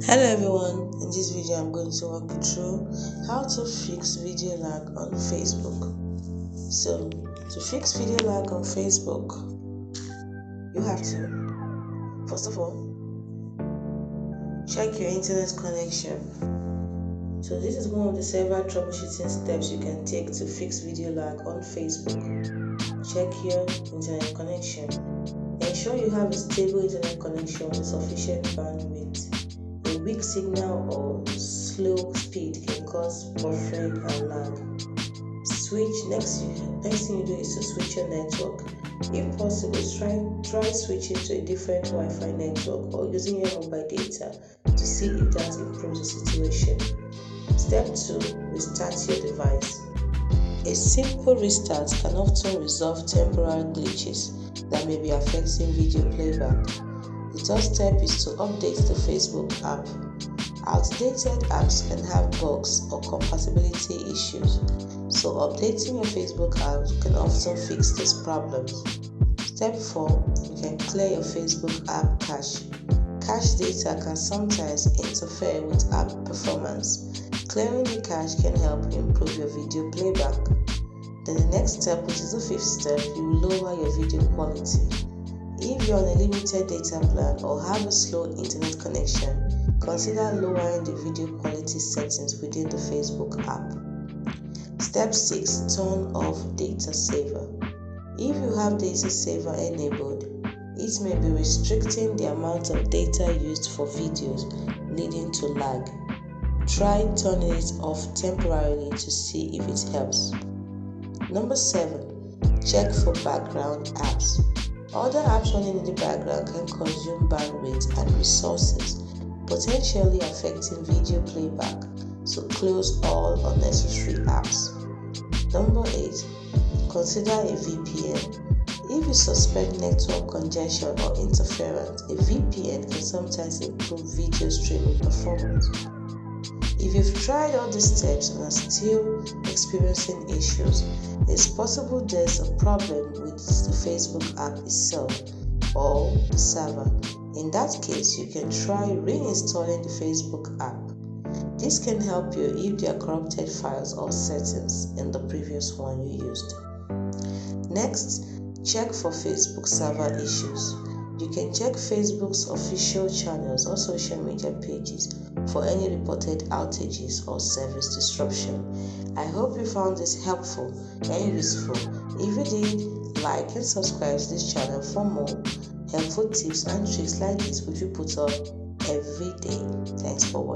Hello everyone, in this video I'm going to walk you through how to fix video lag on Facebook. So, to fix video lag on Facebook, you have to, first of all, check your internet connection. So this is one of the several troubleshooting steps you can take to fix video lag on Facebook. Check your internet connection. Ensure you have a stable internet connection with sufficient bandwidth. A weak signal or slow speed can cause buffering and lag. Next thing you do is to switch your network. If possible, try switching to a different Wi-Fi network or using your mobile data to see if that improves the situation. Step 2. Restart your device. A simple restart can often resolve temporary glitches that may be affecting video playback. The third step is to update the Facebook app. Outdated apps can have bugs or compatibility issues, so updating your Facebook app can often fix these problems. Step 4. You can clear your Facebook app cache. Cache data can sometimes interfere with app performance. Clearing the cache can help improve your video playback. Then the next step, which is the 5th step, you will lower your video quality. If you're on a limited data plan or have a slow internet connection, consider lowering the video quality settings within the Facebook app. Step 6. Turn off data saver. If you have data saver enabled, it may be restricting the amount of data used for videos, leading to lag. Try turning it off temporarily to see if it helps. Number 7. Check for background apps. Other apps running in the background can consume bandwidth and resources, potentially affecting video playback, so close all unnecessary apps. Number 8. Consider a VPN. If you suspect network congestion or interference, a VPN can sometimes improve video streaming performance. If you've tried all these steps and are still experiencing issues, it's possible there's a problem with the Facebook app itself or the server. In that case, you can try reinstalling the Facebook app. This can help you if there are corrupted files or settings in the previous one you used. Next, check for Facebook server issues. You can check Facebook's official channels or social media pages for any reported outages or service disruption. I hope you found this helpful and useful. If you did, like and subscribe to this channel for more helpful tips and tricks like this which we put up every day. Thanks for watching.